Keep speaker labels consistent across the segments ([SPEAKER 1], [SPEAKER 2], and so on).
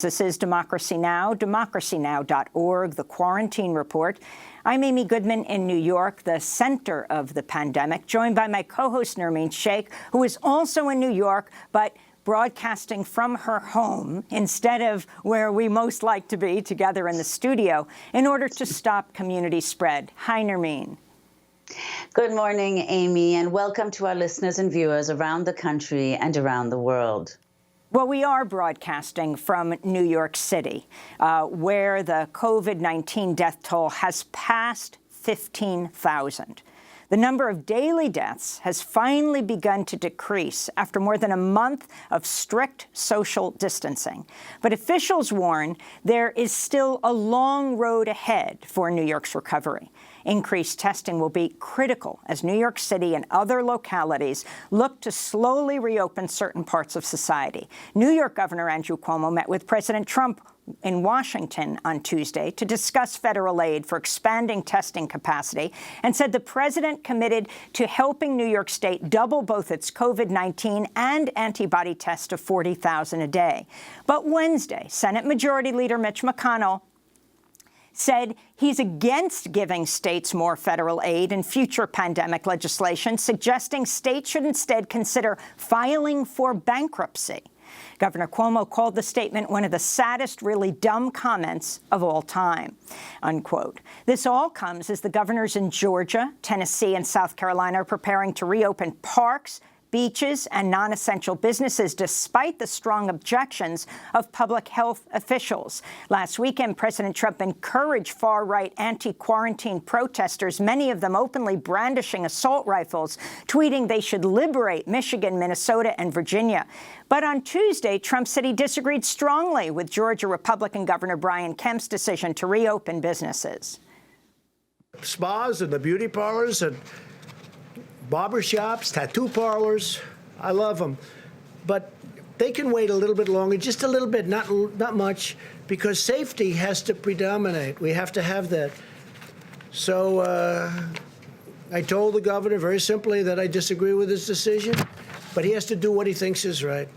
[SPEAKER 1] This is Democracy Now!, democracynow.org, the Quarantine Report. I'm Amy Goodman in New York, the center of the pandemic, joined by my co-host Nermeen Sheikh, who is also in New York, but broadcasting from her home instead of where we most like to be, together in the studio, in order to stop community spread. Hi, Nermeen.
[SPEAKER 2] Good morning, Amy, and welcome to our listeners and viewers around the country and around the world.
[SPEAKER 1] Well, we are broadcasting from New York City, where the COVID-19 death toll has passed 15,000. The number of daily deaths has finally begun to decrease after more than a month of strict social distancing. But officials warn there is still a long road ahead for New York's recovery. Increased testing will be critical as New York City and other localities look to slowly reopen certain parts of society. New York Governor Andrew Cuomo met with President Trump in Washington on Tuesday to discuss federal aid for expanding testing capacity and said the president committed to helping New York State double both its COVID-19 and antibody tests to 40,000 a day. But Wednesday, Senate Majority Leader Mitch McConnell said he's against giving states more federal aid in future pandemic legislation, suggesting states should instead consider filing for bankruptcy. Governor Cuomo called the statement one of the saddest, really dumb comments of all time, unquote. This all comes as the governors in Georgia, Tennessee, and South Carolina are preparing to reopen parks, beaches, and non-essential businesses, despite the strong objections of public health officials. Last weekend, President Trump encouraged far-right anti-quarantine protesters, many of them openly brandishing assault rifles, tweeting they should liberate Michigan, Minnesota, and Virginia. But on Tuesday, Trump said he disagreed strongly with Georgia Republican Governor Brian Kemp's decision to reopen businesses.
[SPEAKER 3] Spas and the beauty parlors and barber shops, tattoo parlors, I love them. But they can wait a little bit longer, just a little bit, not much, because safety has to predominate. We have to have that. So I told the governor very simply that I disagree with his decision, but he has to do what he thinks is right.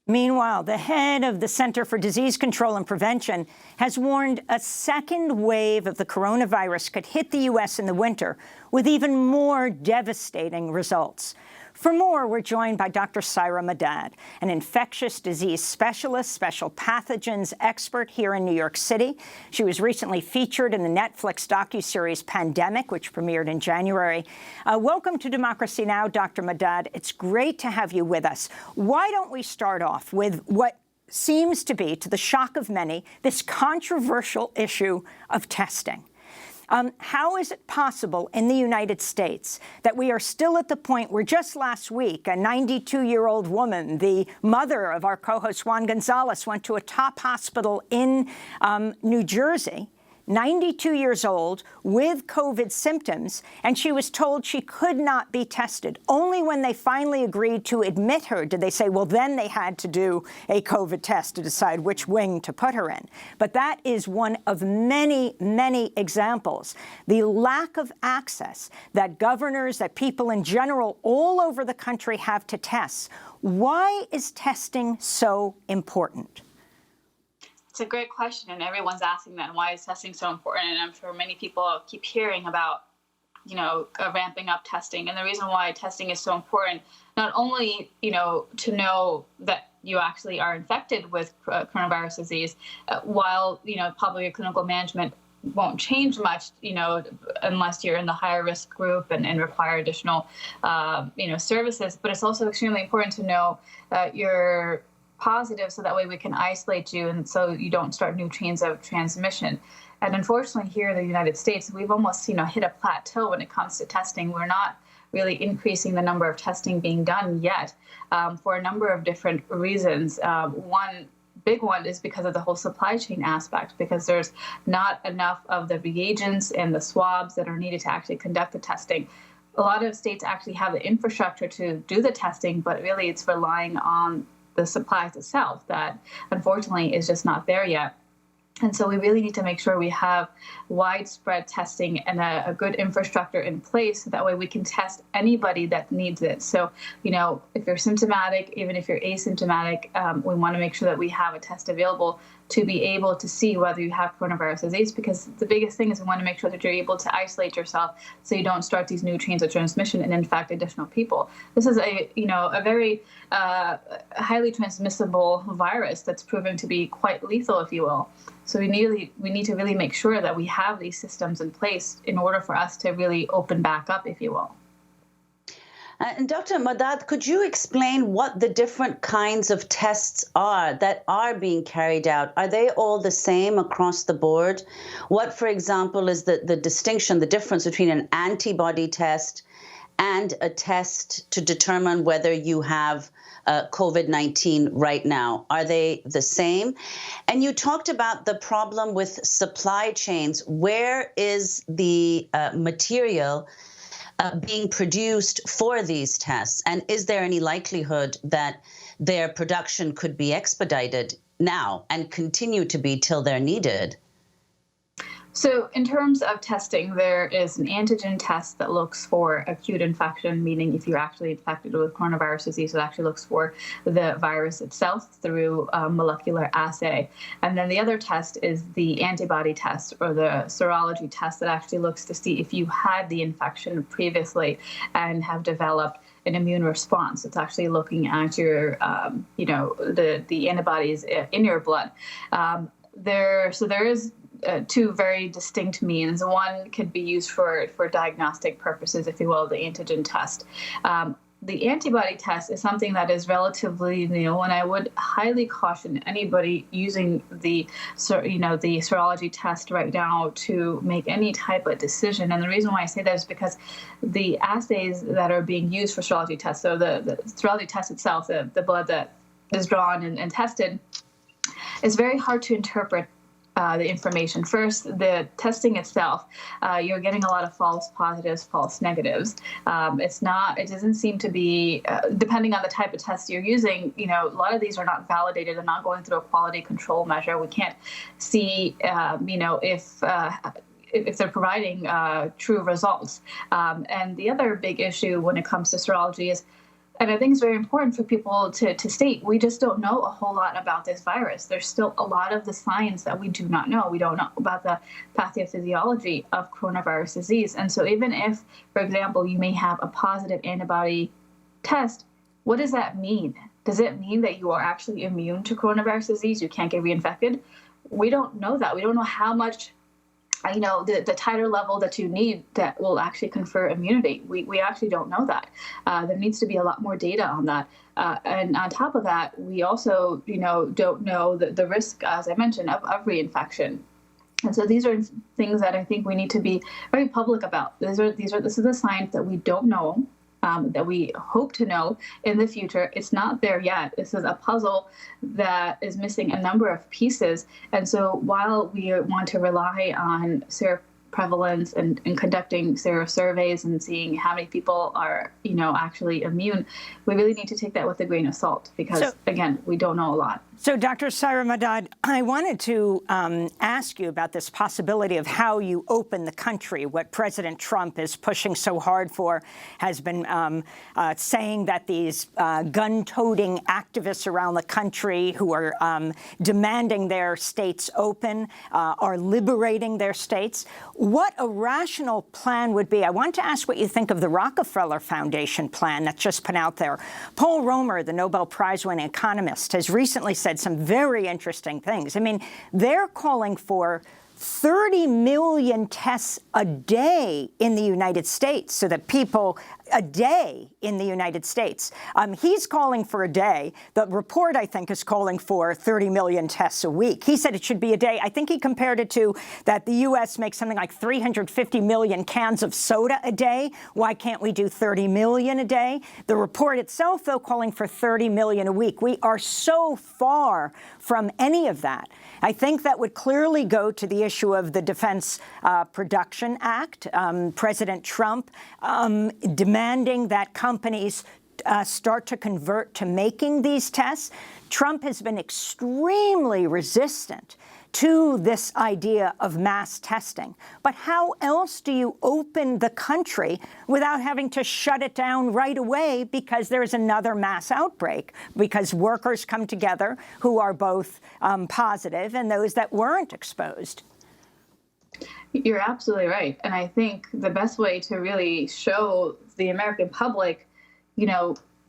[SPEAKER 1] Meanwhile, the head of the Center for Disease Control and Prevention has warned a second wave of the coronavirus could hit the U.S. in the winter with even more devastating results. For more, we're joined by Dr. Syra Madad, an infectious disease specialist, special pathogens expert here in New York City. She was recently featured in the Netflix docuseries Pandemic, which premiered in January. Welcome to Democracy Now!, Dr. Madad. It's great to have you with us. Why don't we start off with what seems to be, to the shock of many, this controversial issue of testing? How is it possible in the United States that we are still at the point where just last week, a 92-year-old woman, the mother of our co-host Juan Gonzalez, went to a top hospital in New Jersey, 92 years old, with COVID symptoms, and she was told she could not be tested. Only when they finally agreed to admit her did they say, well, then they had to do a COVID test to decide which wing to put her in. But that is one of many, many examples. The lack of access that governors, that people in general all over the country have to tests. Why is testing so important?
[SPEAKER 4] It's a great question, and everyone's asking that. Why is testing so important? And I'm sure many people keep hearing about, ramping up testing. And the reason why testing is so important, not only, to know that you actually are infected with coronavirus disease, while, probably your clinical management won't change much, unless you're in the higher risk group and require additional, services. But it's also extremely important to know that you're positive, so that way we can isolate you and so you don't start new chains of transmission. And unfortunately, here in the United States, we've almost, hit a plateau when it comes to testing. We're not really increasing the number of testing being done yet, for a number of different reasons. One big one is because of the whole supply chain aspect, because there's not enough of the reagents and the swabs that are needed to actually conduct the testing. A lot of states actually have the infrastructure to do the testing, but really it's relying on the supplies itself that unfortunately is just not there yet. And so we really need to make sure we have widespread testing and a good infrastructure in place so that way we can test anybody that needs it. So, if you're symptomatic, even if you're asymptomatic, we want to make sure that we have a test available to be able to see whether you have coronavirus disease, because the biggest thing is we want to make sure that you're able to isolate yourself so you don't start these new chains of transmission and infect additional people. This is a very highly transmissible virus that's proven to be quite lethal, if you will. So we need to really make sure that we have these systems in place in order for us to really open back up, if you will.
[SPEAKER 2] And Dr. Madad, could you explain what the different kinds of tests are that are being carried out? Are they all the same across the board? What, for example, is the distinction, the difference between an antibody test and a test to determine whether you have COVID-19 right now? Are they the same? And you talked about the problem with supply chains. Where is the material being produced for these tests? And is there any likelihood that their production could be expedited now and continue to be till they're needed?
[SPEAKER 4] So in terms of testing, there is an antigen test that looks for acute infection, meaning if you're actually infected with coronavirus disease, it actually looks for the virus itself through a molecular assay. And then the other test is the antibody test, or the serology test, that actually looks to see if you had the infection previously and have developed an immune response. It's actually looking at your, the antibodies in your blood. There is two very distinct means. One could be used for diagnostic purposes, if you will, the antigen test. The antibody test is something that is relatively new, and I would highly caution anybody using the serology test right now to make any type of decision. And the reason why I say that is because the assays that are being used for serology tests, so the serology test itself, the blood that is drawn and tested, is very hard to interpret the information. First, the testing itself, you're getting a lot of false positives, false negatives. It doesn't seem to be, depending on the type of test you're using, a lot of these are not validated. They're not going through a quality control measure. We can't see, if they're providing true results. And the other big issue when it comes to serology is, and I think it's very important for people to state, we just don't know a whole lot about this virus. There's still a lot of the science that we do not know. We don't know about the pathophysiology of coronavirus disease. And so even if, for example, you may have a positive antibody test, what does that mean? Does it mean that you are actually immune to coronavirus disease? You can't get reinfected? We don't know that. We don't know how much the titer level that you need that will actually confer immunity. We actually don't know that. There needs to be a lot more data on that. And on top of that, we also, don't know the risk, as I mentioned, of reinfection. And so these are things that I think we need to be very public about. This is the science that we don't know, that we hope to know in the future. It's not there yet. This is a puzzle that is missing a number of pieces. And so while we want to rely on seroprevalence and conducting serosurveys and seeing how many people are, actually immune, we really need to take that with a grain of salt because, again, we don't know a lot.
[SPEAKER 1] So, Dr. Syra Madad, I wanted to ask you about this possibility of how you open the country. What President Trump is pushing so hard for has been saying that these gun-toting activists around the country who are demanding their states open are liberating their states. What a rational plan would be. I want to ask what you think of the Rockefeller Foundation plan that's just put out there. Paul Romer, the Nobel Prize-winning economist, has recently said some very interesting things. I mean, they're calling for 30 million tests a day in the United States, so that people, a day in the United States. He's calling for a day. The report, I think, is calling for 30 million tests a week. He said it should be a day. I think he compared it to that the U.S. makes something like 350 million cans of soda a day. Why can't we do 30 million a day? The report itself, though, calling for 30 million a week. We are so far from any of that. I think that would clearly go to the issue of the Defense Production Act. President Trump demanding that companies start to convert to making these tests. Trump has been extremely resistant to this idea of mass testing. But how else do you open the country without having to shut it down right away because there's another mass outbreak, because workers come together who are both positive and those that weren't exposed?
[SPEAKER 4] You're absolutely right. And I think the best way to really show the American public,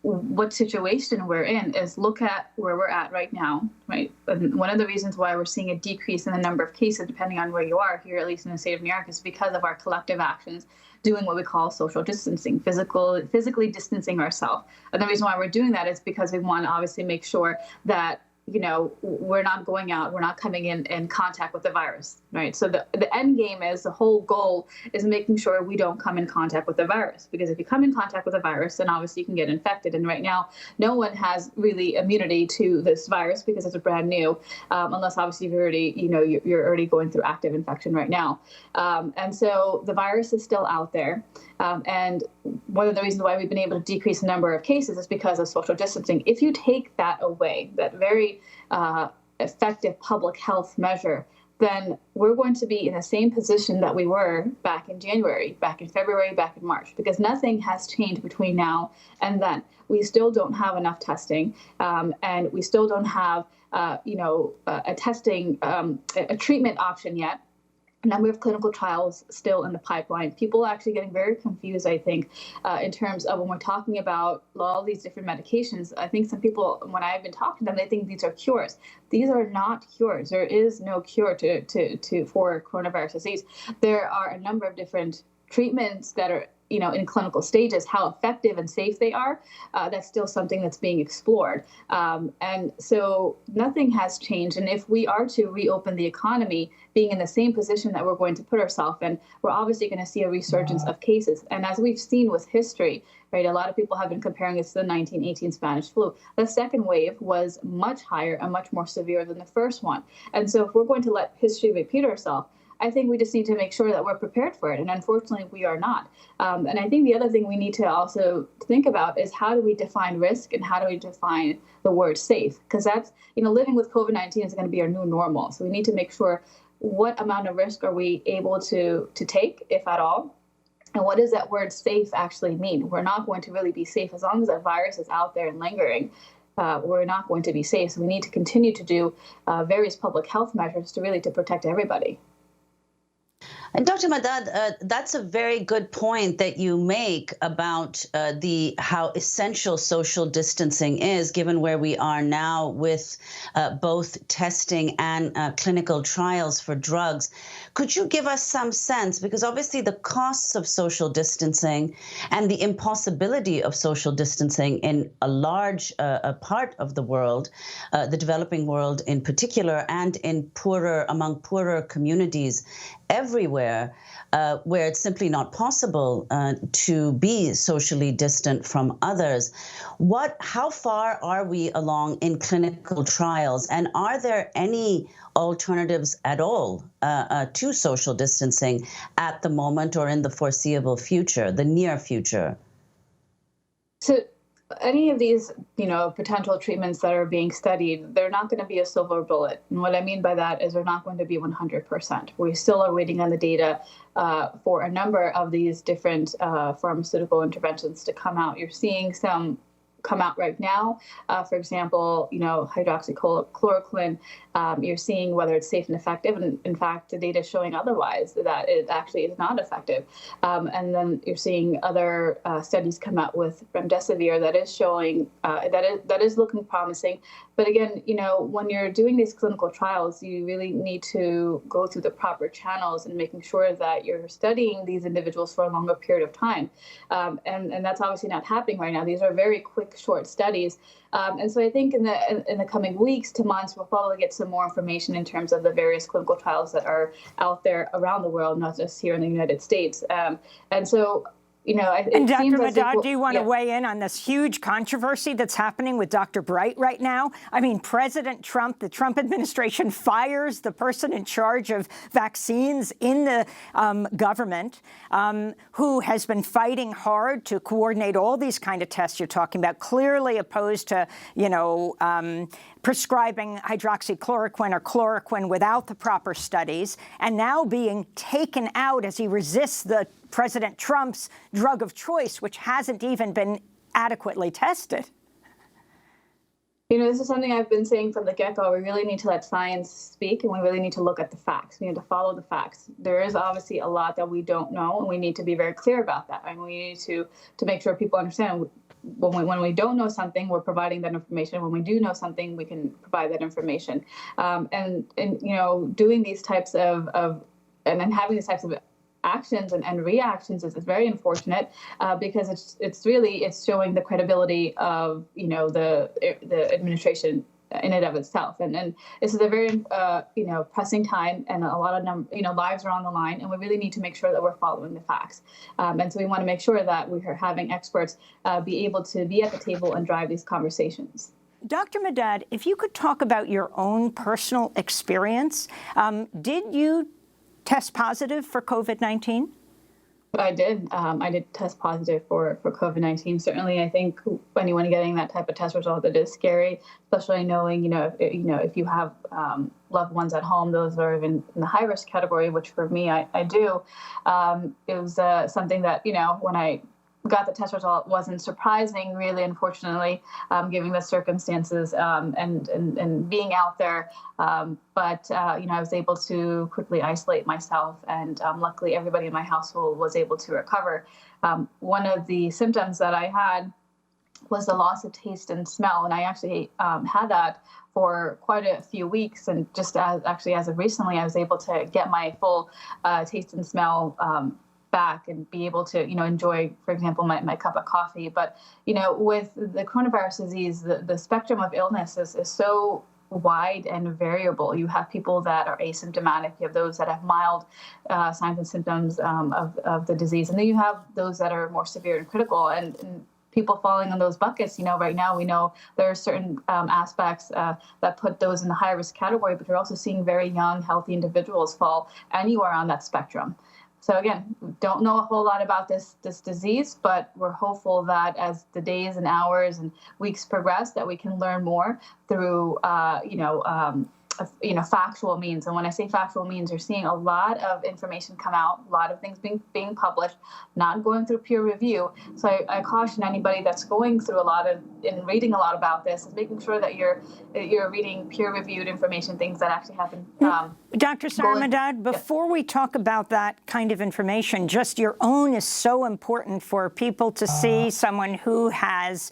[SPEAKER 4] what situation we're in is look at where we're at right now, right? And one of the reasons why we're seeing a decrease in the number of cases, depending on where you are here, at least in the state of New York, is because of our collective actions, doing what we call social distancing, physically distancing ourselves. And the reason why we're doing that is because we want to obviously make sure that we're not going out, we're not coming in contact with the virus, right? So the end game is, the whole goal is making sure we don't come in contact with the virus, because if you come in contact with the virus, then obviously you can get infected. And right now, no one has really immunity to this virus because it's brand new, unless obviously you're already going through active infection right now. And so the virus is still out there. And one of the reasons why we've been able to decrease the number of cases is because of social distancing. If you take that away, that very effective public health measure, then we're going to be in the same position that we were back in January, back in February, back in March, because nothing has changed between now and then. We still don't have enough testing, and we still don't have, a testing, a treatment option yet. Number of clinical trials still in the pipeline. People are actually getting very confused, I think, in terms of when we're talking about all these different medications. I think some people, when I've been talking to them, they think these are cures. These are not cures. There is no cure for coronavirus disease. There are a number of different treatments that are in clinical stages. How effective and safe they are, that's still something that's being explored. And so nothing has changed. And if we are to reopen the economy, being in the same position that we're going to put ourselves in, we're obviously going to see a resurgence of cases. And as we've seen with history, right, a lot of people have been comparing this to the 1918 Spanish flu. The second wave was much higher and much more severe than the first one. And so if we're going to let history repeat itself, I think we just need to make sure that we're prepared for it. And unfortunately, we are not. And I think the other thing we need to also think about is, how do we define risk and how do we define the word safe? Because that's, living with COVID-19 is going to be our new normal. So we need to make sure, what amount of risk are we able to take, if at all? And what does that word safe actually mean? We're not going to really be safe as long as that virus is out there and lingering. We're not going to be safe. So we need to continue to do various public health measures to protect everybody.
[SPEAKER 2] And Dr. Madad, that's a very good point that you make about how essential social distancing is, given where we are now with both testing and clinical trials for drugs. Could you give us some sense, because obviously the costs of social distancing and the impossibility of social distancing in a large part of the world, the developing world in particular, and among poorer communities everywhere, where it's simply not possible to be socially distant from others. How far are we along in clinical trials, and are there any alternatives at all to social distancing at the moment or in the foreseeable future, the near future?
[SPEAKER 4] So any of these, potential treatments that are being studied, they're not going to be a silver bullet. And what I mean by that is they're not going to be 100%. We still are waiting on the data for a number of these different pharmaceutical interventions to come out. You're seeing some come out right now. For example, hydroxychloroquine, you're seeing whether it's safe and effective. And in fact, the data is showing otherwise, that it actually is not effective. And then you're seeing other studies come out with remdesivir that is showing, that is looking promising. But again, when you're doing these clinical trials, you really need to go through the proper channels and making sure that you're studying these individuals for a longer period of time. And that's obviously not happening right now. These are very quick, short studies. And so I think in the coming weeks to months, we'll probably get some more information in terms of the various clinical trials that are out there around the world, not just here in the United States. And so
[SPEAKER 1] And Dr.
[SPEAKER 4] seems as if
[SPEAKER 1] Madad, do you want to weigh in on this huge controversy that's happening with Dr. Bright right now? I mean, President Trump, the Trump administration fires the person in charge of vaccines in the government, who has been fighting hard to coordinate all these kind of tests you're talking about, clearly opposed to, prescribing hydroxychloroquine or chloroquine without the proper studies, and now being taken out as he resists the President Trump's drug of choice, which hasn't even been adequately tested.
[SPEAKER 4] This is something I've been saying from the get-go. We really need to let science speak, and we really need to look at the facts. We need to follow the facts. There is obviously a lot that we don't know, and we need to be very clear about that. And we need to make sure people understand when we don't know something, we're providing that information. When we do know something, we can provide that information. And doing these types of and then having these types of actions and reactions is very unfortunate, because it's showing the credibility of the administration in and of itself. And this is a very pressing time, and a lot of lives are on the line, and we really need to make sure that we're following the facts. And so we want to make sure that we are having experts be able to be at the table and drive these conversations.
[SPEAKER 1] Dr. Madad, if you could talk about your own personal experience, did you test positive for COVID-19?
[SPEAKER 4] I did. I did test positive for COVID-19. Certainly, I think anyone getting that type of test result, it is scary, especially knowing, if you have loved ones at home, those are even in the high risk category, which for me, I do. It was something that, when I got the test result, wasn't surprising, really, unfortunately, given the circumstances and being out there. But I was able to quickly isolate myself, and luckily everybody in my household was able to recover. One of the symptoms that I had was the loss of taste and smell, and I actually had that for quite a few weeks. And just as of recently, I was able to get my full taste and smell back and be able to, enjoy, for example, my cup of coffee. But, with the coronavirus disease, the spectrum of illness is so wide and variable. You have people that are asymptomatic. You have those that have mild signs and symptoms of the disease. And then you have those that are more severe and critical. And people falling in those buckets, right now we know there are certain aspects that put those in the high risk category, but you're also seeing very young, healthy individuals fall anywhere on that spectrum. So again, we don't know a whole lot about this disease, but we're hopeful that as the days and hours and weeks progress, that we can learn more through, factual means. And when I say factual means, you're seeing a lot of information come out, a lot of things being published, not going through peer review. So I caution anybody that's going through and reading a lot about this, is making sure that you're reading peer-reviewed information, things that actually happen.
[SPEAKER 1] Dr. Syra Madad, before we talk about that kind of information, just your own is so important for people to see someone who has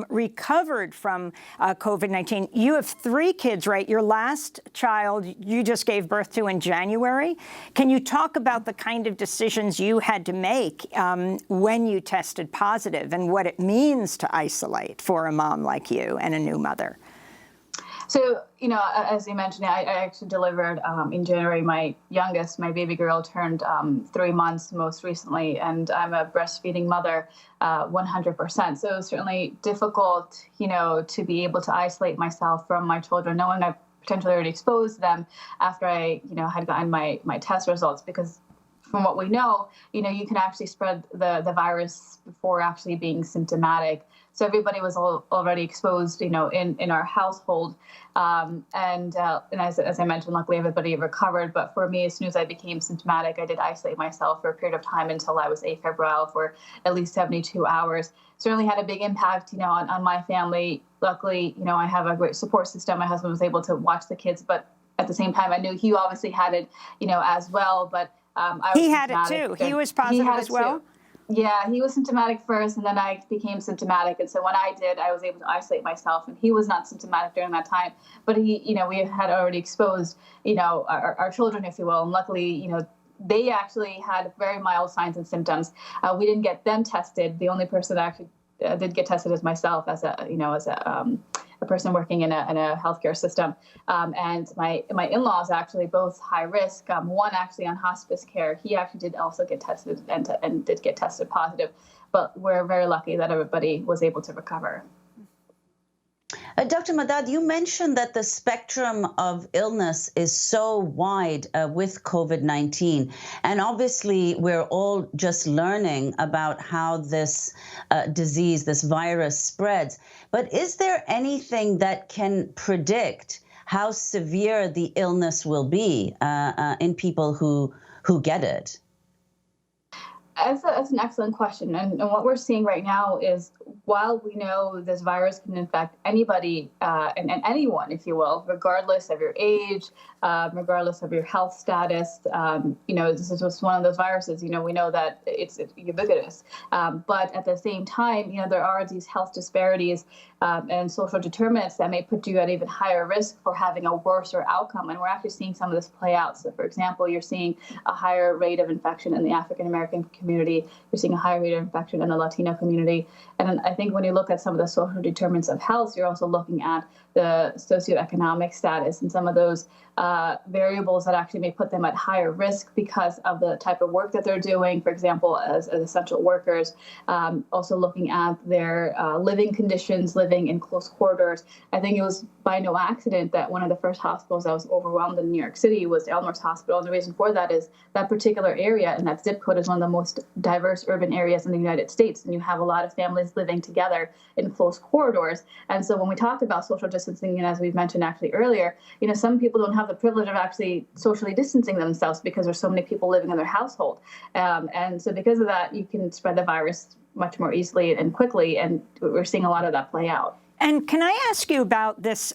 [SPEAKER 1] recovered from COVID-19. You have 3 kids, right? Your last child you just gave birth to in January. Can you talk about the kind of decisions you had to make when you tested positive, and what it means to isolate for a mom like you and a new mother?
[SPEAKER 4] So, as you mentioned, I actually delivered in January. My youngest, my baby girl, turned 3 months most recently, and I'm a breastfeeding mother 100%. So it was certainly difficult, to be able to isolate myself from my children, knowing I potentially already exposed them after I, had gotten my test results, because from what we know, you can actually spread the virus before actually being symptomatic. So everybody was already exposed, in our household. And as I mentioned, luckily everybody recovered. But for me, as soon as I became symptomatic, I did isolate myself for a period of time until I was afebrile for at least 72 hours. Certainly had a big impact, on my family. Luckily, I have a great support system. My husband was able to watch the kids, but at the same time, I knew he obviously had it, as well. But
[SPEAKER 1] he had it too. He was positive as well.
[SPEAKER 4] Too. Yeah, he was symptomatic first, and then I became symptomatic. And so when I did, I was able to isolate myself, and he was not symptomatic during that time. But we had already exposed, our children, if you will. And luckily, they actually had very mild signs and symptoms. We didn't get them tested. The only person that actually did get tested is myself as a a person working in a healthcare system. And my in-laws actually both high risk. One actually on hospice care. He actually did also get tested and did get tested positive. But we're very lucky that everybody was able to recover.
[SPEAKER 2] Dr. Madad, you mentioned that the spectrum of illness is so wide with COVID-19. And obviously, we're all just learning about how this disease, this virus spreads. But is there anything that can predict how severe the illness will be in people who get it?
[SPEAKER 4] That's an excellent question. And what we're seeing right now is, while we know this virus can infect anybody and anyone, if you will, regardless of your age, regardless of your health status, this is just one of those viruses, we know that it's ubiquitous. But at the same time, there are these health disparities and social determinants that may put you at even higher risk for having a worse outcome. And we're actually seeing some of this play out. So, for example, you're seeing a higher rate of infection in the African-American community. You're seeing a higher rate of infection in the Latino community. And I think when you look at some of the social determinants of health, you're also looking at the socioeconomic status and some of those variables that actually may put them at higher risk because of the type of work that they're doing, for example, as essential workers. Also looking at their living conditions, living in close quarters. I think it was by no accident that one of the first hospitals that was overwhelmed in New York City was the Elmhurst Hospital. And the reason for that is that particular area and that zip code is one of the most diverse urban areas in the United States. And you have a lot of families living together in close corridors. And so when we talk about social distancing, and as we've mentioned actually earlier, some people don't have the privilege of actually socially distancing themselves because there's so many people living in their household. And so because of that, you can spread the virus much more easily and quickly. And we're seeing a lot of that play out.
[SPEAKER 1] And can I ask you about this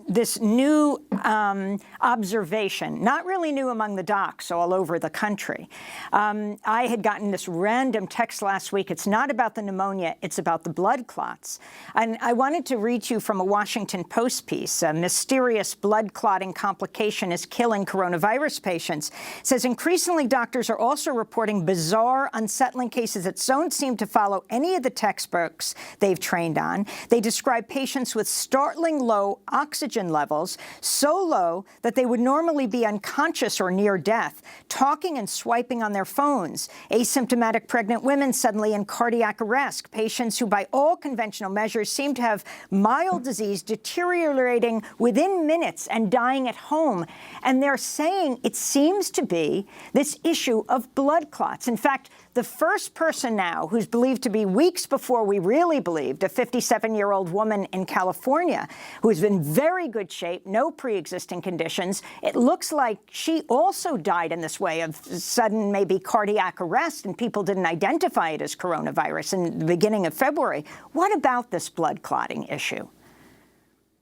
[SPEAKER 1] this new observation, not really new among the docs all over the country. I had gotten this random text last week. It's not about the pneumonia. It's about the blood clots. And I wanted to read to you from a Washington Post piece. A mysterious blood clotting complication is killing coronavirus patients. It says increasingly doctors are also reporting bizarre, unsettling cases that don't seem to follow any of the textbooks they've trained on. They describe patients with startling low oxygen levels, so low that they would normally be unconscious or near death, talking and swiping on their phones. Asymptomatic pregnant women suddenly in cardiac arrest. Patients who, by all conventional measures, seem to have mild disease deteriorating within minutes and dying at home. And they're saying it seems to be this issue of blood clots. In fact, the first person now who's believed to be weeks before we really believed, a 57-year-old woman in California who's in very good shape, no pre-existing conditions. It looks like she also died in this way of sudden maybe cardiac arrest, and people didn't identify it as coronavirus in the beginning of February. What about this blood clotting issue?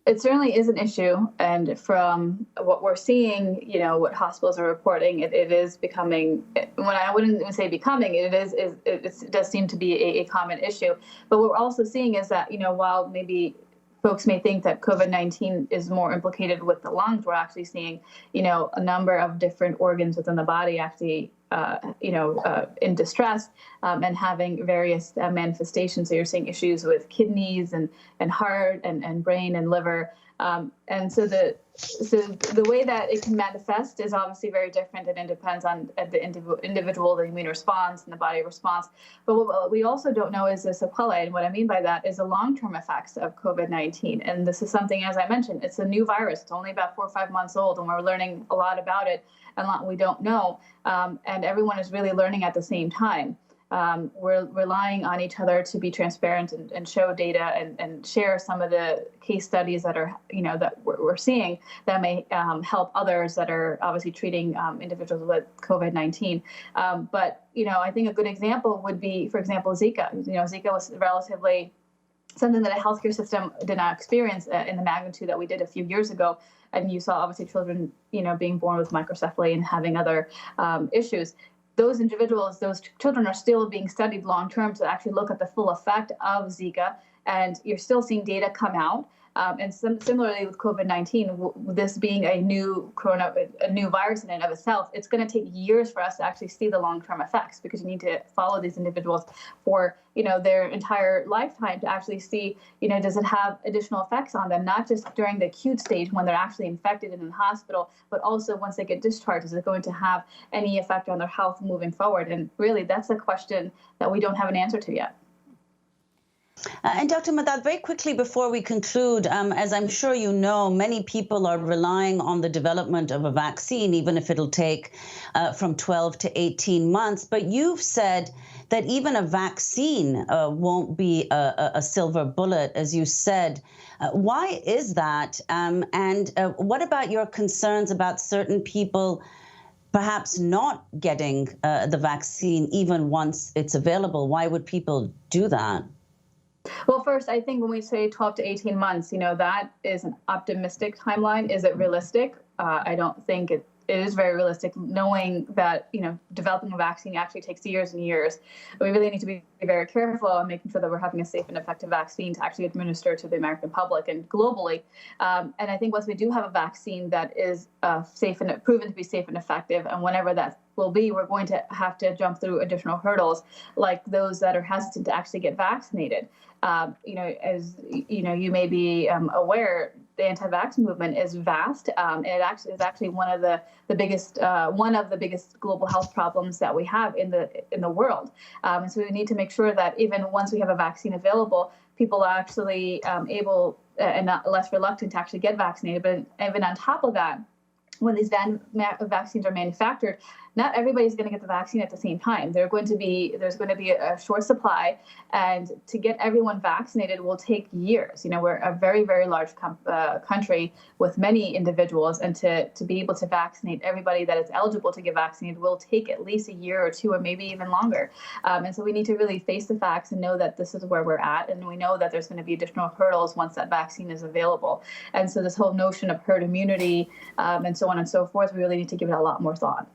[SPEAKER 4] It certainly is an issue, and from what we're seeing, what hospitals are reporting, it is becoming. When I wouldn't even say becoming, it does seem to be a common issue. But what we're also seeing is that while maybe folks may think that COVID-19 is more implicated with the lungs, we're actually seeing a number of different organs within the body actually in distress and having various manifestations. So you're seeing issues with kidneys and heart and brain and liver. And so the way that it can manifest is obviously very different, and it depends on the individual, the immune response and the body response. But what we also don't know is the sequelae, and what I mean by that is the long-term effects of COVID-19. And this is something, as I mentioned, it's a new virus. It's only about 4 or 5 months old, and we're learning a lot about it, and a lot we don't know. And everyone is really learning at the same time. We're relying on each other to be transparent and show data and share some of the case studies that are, that we're seeing that may help others that are obviously treating individuals with COVID-19. But, I think a good example would be, for example, Zika. Zika was relatively something that a healthcare system did not experience in the magnitude that we did a few years ago. And you saw obviously children, being born with microcephaly and having other issues. Those individuals, those children are still being studied long-term to actually look at the full effect of Zika. And you're still seeing data come out And similarly with COVID-19, this being a new virus in and of itself, it's going to take years for us to actually see the long-term effects, because you need to follow these individuals for their entire lifetime to actually see, does it have additional effects on them, not just during the acute stage when they're actually infected and in the hospital, but also once they get discharged, is it going to have any effect on their health moving forward? And really, that's a question that we don't have an answer to yet.
[SPEAKER 2] And Dr. Madad, very quickly before we conclude, as I'm sure you know, many people are relying on the development of a vaccine, even if it'll take from 12 to 18 months. But you've said that even a vaccine won't be a silver bullet, as you said. Why is that? And what about your concerns about certain people perhaps not getting the vaccine even once it's available? Why would people do that?
[SPEAKER 4] Well, first, I think when we say 12 to 18 months, that is an optimistic timeline. Is it realistic? I don't think it is very realistic, knowing that, developing a vaccine actually takes years and years. But we really need to be very careful on making sure that we're having a safe and effective vaccine to actually administer to the American public and globally. And I think once we do have a vaccine that is safe and proven to be safe and effective, and whenever that will be, we're going to have to jump through additional hurdles, like those that are hesitant to actually get vaccinated. As you may be aware, the anti-vax movement is vast. And it actually is one of the biggest global health problems that we have in the world. And so we need to make sure that even once we have a vaccine available, people are actually able and not less reluctant to actually get vaccinated. But even on top of that, when these vaccines are manufactured, not everybody's going to get the vaccine at the same time. There's going to be a short supply, and to get everyone vaccinated will take years. We're a very, very large country with many individuals, and to be able to vaccinate everybody that is eligible to get vaccinated will take at least a year or two, or maybe even longer. And so we need to really face the facts and know that this is where we're at, and we know that there's going to be additional hurdles once that vaccine is available. And so this whole notion of herd immunity and so on and so forth, we really need to give it a lot more thought.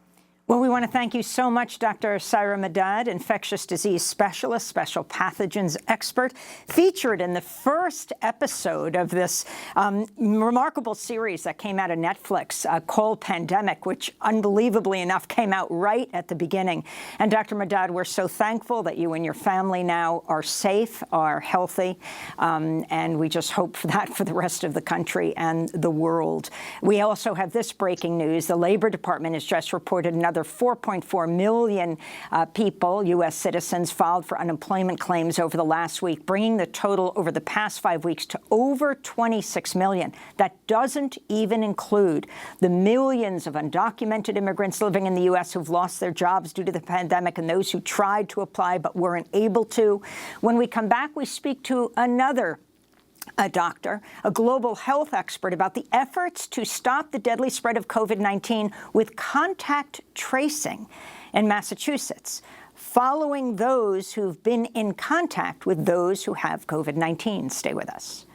[SPEAKER 1] Well, we want to thank you so much, Dr. Syra Madad, infectious disease specialist, special pathogens expert, featured in the first episode of this remarkable series that came out of Netflix called Pandemic, which unbelievably enough came out right at the beginning. And Dr. Madad, we're so thankful that you and your family now are safe, are healthy, and we just hope for that for the rest of the country and the world. We also have this breaking news. The Labor Department has just reported another 4.4 million people, U.S. citizens, filed for unemployment claims over the last week, bringing the total over the past 5 weeks to over 26 million. That doesn't even include the millions of undocumented immigrants living in the U.S. who've lost their jobs due to the pandemic, and those who tried to apply but weren't able to. When we come back, we speak to another doctor, a global health expert, about the efforts to stop the deadly spread of COVID-19 with contact tracing in Massachusetts, following those who've been in contact with those who have COVID-19. Stay with us.